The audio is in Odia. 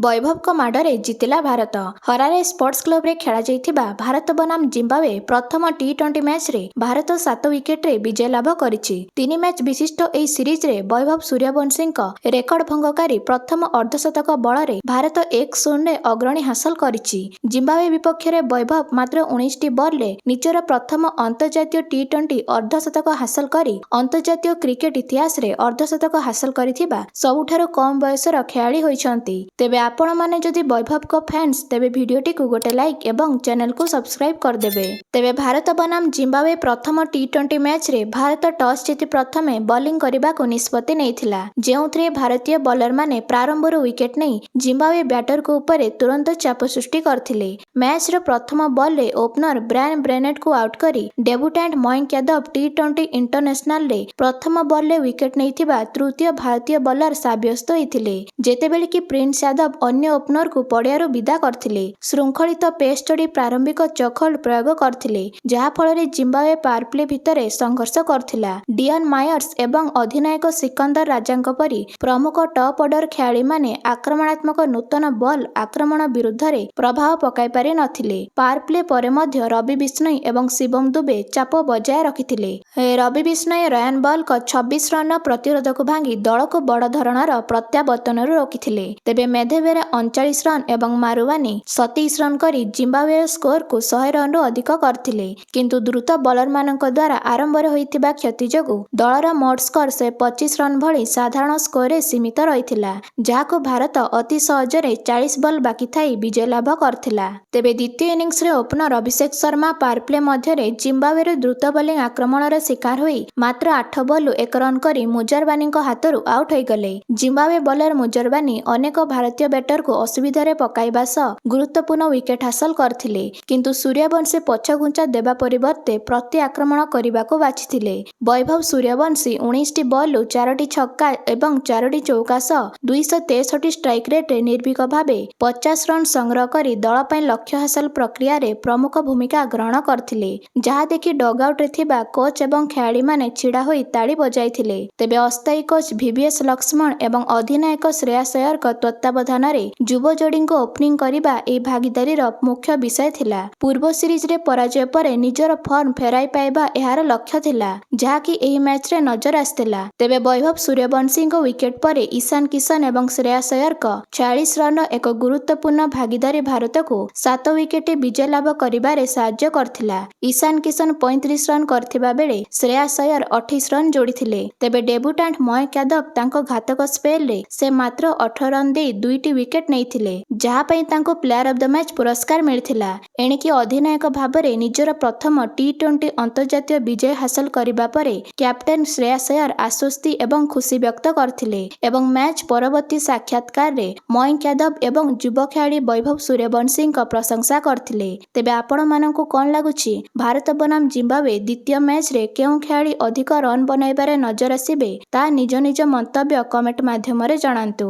ବୈଭବଙ୍କ ମାଡ଼ରେ ଜିତିଲା ଭାରତ। ହରାରେ ସ୍ପୋର୍ଟସ୍ କ୍ଲବରେ ଖେଳାଯାଇଥିବା ଭାରତ ବନାମ ଜିମ୍ବାୱେ ପ୍ରଥମ ଟି-20 ମ୍ୟାଚ୍ରେ ଭାରତ 7 ୱିକେଟ୍ରେ ବିଜୟ ଲାଭ କରିଛି। 3 ମ୍ୟାଚ୍ ବିଶିଷ୍ଟ ଏହି ସିରିଜ୍ରେ ବୈଭବ ସୂର୍ଯ୍ୟବଂଶୀଙ୍କ ରେକର୍ଡ ଭଙ୍ଗକାରୀ ପ୍ରଥମ ଅର୍ଦ୍ଧଶତକ ବଳରେ ଭାରତ 1-0ରେ ଅଗ୍ରଣୀ ହାସଲ କରିଛି। ଜିମ୍ବାୱେ ବିପକ୍ଷରେ ବୈଭବ ମାତ୍ର 19ଟି ବଲ୍ରେ ନିଜର ପ୍ରଥମ ଅନ୍ତର୍ଜାତୀୟ ଟି-20 ଅର୍ଦ୍ଧଶତକ ହାସଲ କରି ଅନ୍ତର୍ଜାତୀୟ କ୍ରିକେଟ୍ ଇତିହାସରେ ଅର୍ଦ୍ଧଶତକ ହାସଲ କରିଥିବା ସବୁଠାରୁ କମ୍ ବୟସର ଖେଳାଳି ହୋଇଛନ୍ତି। ତେବେ ଆପଣମାନେ ଯଦି ବୈଭବଙ୍କ ଫ୍ୟାନ୍ସ ତେବେ ଭିଡିଓଟିକୁ ଗୋଟେ ଲାଇକ୍ ଏବଂ ଚ୍ୟାନେଲକୁ ସବସ୍କ୍ରାଇବ୍ କରିଦେବେ। ତେବେ ଭାରତ ବନାମ ଜିମ୍ବାୱେ ପ୍ରଥମ ଟି-20 ମ୍ୟାଚ୍ରେ ଭାରତ ଟସ୍ ଜିତି ପ୍ରଥମେ ବୋଲିଂ କରିବାକୁ ନିଷ୍ପତ୍ତି ନେଇଥିଲା, ଯେଉଁଥିରେ ଭାରତୀୟ ବୋଲରମାନେ ପ୍ରାରମ୍ଭରୁ ୱିକେଟ୍ ନେଇ ଜିମ୍ବାୱେ ବ୍ୟାଟରଙ୍କ ଉପରେ ତୁରନ୍ତ ଚାପ ସୃଷ୍ଟି କରିଥିଲେ। ମ୍ୟାଚ୍ର ପ୍ରଥମ ବଲ୍ରେ ଓପନର ବ୍ରାୟାନ୍ ବ୍ରେନେଟ୍ଙ୍କୁ ଆଉଟ୍ କରି ଡେବ୍ୟୁଟାଣ୍ଟ ମୟଙ୍କ ୟାଦବ ଟି-20 ଇଣ୍ଟରନ୍ୟାସନାଲରେ ପ୍ରଥମ ବଲ୍ରେ ୱିକେଟ୍ ନେଇଥିବା ତୃତୀୟ ଭାରତୀୟ ବୋଲର ସାବ୍ୟସ୍ତ ହୋଇଥିଲେ, ଯେତେବେଳେ କି ପ୍ରିନ୍ସ ୟାଦବ ଅନ୍ୟ ଓପନରକୁ ପଡ଼ିଆରୁ ବିଦା କରିଥିଲେ। ଶୃଙ୍ଖଳିତ ପେସ୍ ଯୋଡ଼ି ପ୍ରାରମ୍ଭିକ ଚୋକ୍ହୋଲ୍ଡ ପ୍ରୟୋଗ କରିଥିଲେ, ଯାହାଫଳରେ ଜିମ୍ବାୱେ ପାୱାରପ୍ଲେ ଭିତରେ ସଂଘର୍ଷ କରୁଥିଲା। ଡିଅନ୍ ମାୟର୍ସ ଏବଂ ଅଧିନାୟକ ସିକନ୍ଦର ରାଜାଙ୍କ ପରି ପ୍ରମୁଖ ଟପ୍ ଅର୍ଡର ଖେଳାଳିମାନେ ଆକ୍ରମଣାତ୍ମକ ନୂତନ ବଲ୍ ଆକ୍ରମଣ ବିରୁଦ୍ଧରେ ପ୍ରଭାବ ପକାଇ ପାରି ନଥିଲେ। ପାୱାରପ୍ଲେ ପରେ ମଧ୍ୟ ରବି ବିଷ୍ଣୋଇ ଏବଂ ଶିବମ ଦୁବେ ଚାପ ବଜାୟ ରଖିଥିଲେ। ରବି ବିଷ୍ଣୋଇ ରୟାନ୍ ବଲ୍ଙ୍କ 26 ରନ୍ର ପ୍ରତିରୋଧକୁ ଭାଙ୍ଗି ଦଳକୁ ବଡ଼ ଧରଣର ପ୍ରତ୍ୟାବର୍ତ୍ତନରୁ ରୋକିଥିଲେ। ତେବେ ମେଧେବେରା 39 ରନ୍ ଏବଂ ମାରୁୱାନି 27 ରନ୍ କରି ଜିମ୍ବାୱେର ସ୍କୋରକୁ 100 ରନ୍ରୁ ଅଧିକ କରିଥିଲେ। କିନ୍ତୁ ଦ୍ରୁତ ବୋଲରମାନଙ୍କ ଦ୍ୱାରା ଆରମ୍ଭରେ ହୋଇଥିବା କ୍ଷତି ଯୋଗୁଁ ଦଳର ମୋଟ ସ୍କୋର 125 ରନ୍ ଭଳି ସାଧାରଣ ସ୍କୋରରେ ସୀମିତ ରହିଥିଲା, ଯାହାକୁ ଭାରତ ଅତି ସହଜରେ 40 ବଲ୍ ବାକି ଥାଇ ବିଜୟ ଲାଭ କରିଥିଲା। ତେବେ ଦ୍ୱିତୀୟ ଇନିଂସରେ ଓପନର ଅଭିଷେକ ଶର୍ମା ପାୱାରପ୍ଲେ ମଧ୍ୟରେ ଜିମ୍ବାୱେର ଦ୍ରୁତ ବୋଲିଂ ଆକ୍ରମଣର ଶିକାର ହୋଇ ମାତ୍ର 8 ବଲ୍ରୁ 1 ରନ୍ କରି ମୁଜରବାନିଙ୍କ ହାତରୁ ଆଉଟ୍ ହୋଇଗଲେ। ଜିମ୍ବାୱେ ବୋଲର ମୁଜରବାନି ଅନେକ ଭାରତୀୟ ବ୍ୟାଟରକୁ ଅସୁବିଧାରେ ପକାଇବା ସହ ଗୁରୁତ୍ୱପୂର୍ଣ୍ଣ ୱିକେଟ୍ ହାସଲ କରିଥିଲେ, କିନ୍ତୁ ସୂର୍ଯ୍ୟବଂଶୀ ପଛଘୁଞ୍ଚା ଦେବା ପରିବର୍ତ୍ତେ ପ୍ରତି ଆକ୍ରମଣ କରିବାକୁ ବାଛିଥିଲେ। ବୈଭବ ସୂର୍ଯ୍ୟବଂଶୀ 19ଟି ବଲ୍ରୁ 4ଟି ଛକା ଏବଂ 4ଟି ଚୌକା ସହ 263 ଷ୍ଟ୍ରାଇକ୍ ରେଟ୍ରେ ନିର୍ଭୀକ ଭାବେ 50 ରନ୍ ସଂଗ୍ରହ କରି ଦଳ ପାଇଁ ଲକ୍ଷ୍ୟ ହାସଲ ପ୍ରକ୍ରିୟାରେ ପ୍ରମୁଖ ଭୂମିକା ଗ୍ରହଣ କରିଥିଲେ, ଯାହା ଦେଖି ଡଗ୍ଆଉଟ୍ରେ ଥିବା କୋଚ୍ ଏବଂ ଖେଳାଳିମାନେ ଛିଡ଼ା ହୋଇ ତାଳି ବଜାଇଥିଲେ। ତେବେ ଅସ୍ଥାୟୀ କୋଚ୍ ଭିଭିଏସ୍ ଲକ୍ଷ୍ମଣ ଏବଂ ଅଧିନାୟକ ଶ୍ରେୟାସ ଅୟ୍ୟରଙ୍କ ତତ୍ତ୍ୱାବଧାନରେ ଯୁବ ଯୋଡ଼ିଙ୍କୁ ଓପନିଂ କରିବା ଏହି ଭାଗିଦାରୀର ମୁଖ୍ୟ ବିଷୟ ଥିଲା। ପୂର୍ବ ସିରିଜ୍ରେ ପରାଜୟ ପରେ ନିଜର ଫର୍ମ ଫେରାଇ ପାଇବା ଏହାର ଲକ୍ଷ୍ୟ ଥିଲା, ଯାହାକି ଏହି ମ୍ୟାଚ୍ରେ ନଜର ଆସିଥିଲା। ତେବେ ବୈଭବ ସୂର୍ଯ୍ୟବଂଶୀଙ୍କ ୱିକେଟ୍ ପରେ ଇଶାନ କିଶନ ଏବଂ ଶ୍ରେୟାସ ଅୟ୍ୟରଙ୍କ 46 ରନ୍ର ଏକ ଗୁରୁତ୍ୱପୂର୍ଣ୍ଣ ଭାଗିଦାରୀ ଭାରତକୁ 7 ୱିକେଟ୍ରେ ବିଜୟ ଲାଭ କରିବାରେ ସାହାଯ୍ୟ କରିଥିଲା। ଇଶାନ କିଶନ 35 ରନ୍ କରିଥିବା ବେଳେ ଶ୍ରେୟାସ ଅୟ୍ୟର 28 ରନ୍ ଯୋଡ଼ିଥିଲେ। ତେବେ ଡେବ୍ୟୁଟାଣ୍ଟ ମୟଙ୍କ ୟାଦବ ତାଙ୍କ ଘାତକ ସ୍ପେଲରେ ସେ ମାତ୍ର 18 ରନ୍ ଦେଇ 2ଟି ୱିକେଟ୍ ନେଇଥିଲେ, ଯାହା ପାଇଁ ତାଙ୍କୁ ପ୍ଲେୟାର ଅଫ୍ ଦ ମ୍ୟାଚ୍ ପୁରସ୍କାର ମିଳିଥିଲା। ଏଣିକି ଅଧିନାୟକ ଭାବରେ ନିଜର ପ୍ରଥମ ଟି-20 ଅନ୍ତର୍ଜାତୀୟ ବିଜୟ ହାସଲ କରିବା ପରେ କ୍ୟାପ୍ଟେନ୍ ଶ୍ରେୟାସ ଅୟ୍ୟର ଆଶ୍ୱସ୍ତି ଏବଂ ଖୁସି ବ୍ୟକ୍ତ କରିଥିଲେ ଏବଂ ମ୍ୟାଚ୍ ପରବର୍ତ୍ତୀ ସାକ୍ଷାତକାରରେ ମୟଙ୍କ ୟାଦବ ଏବଂ ଯୁବ ଖେଳାଳି ବୈଭବ ସୂର୍ଯ୍ୟବଂଶୀଙ୍କ ପ୍ରଶଂସା କରିଥିଲେ। ତେବେ ଆପଣମାନଙ୍କୁ କ'ଣ ଲାଗୁଛି, ଭାରତ ବନାମ ଜିମ୍ବାୱେ ଦ୍ୱିତୀୟ ମ୍ୟାଚ୍ରେ କେଉଁ ଖେଳାଳି ଅଧିକ ରନ୍ ବନାଇବାରେ ନଜର ଆସିବେ? ତାହା ନିଜ ନିଜ ମନ୍ତବ୍ୟ କମେଣ୍ଟ ମାଧ୍ୟମରେ ଜଣାନ୍ତୁ।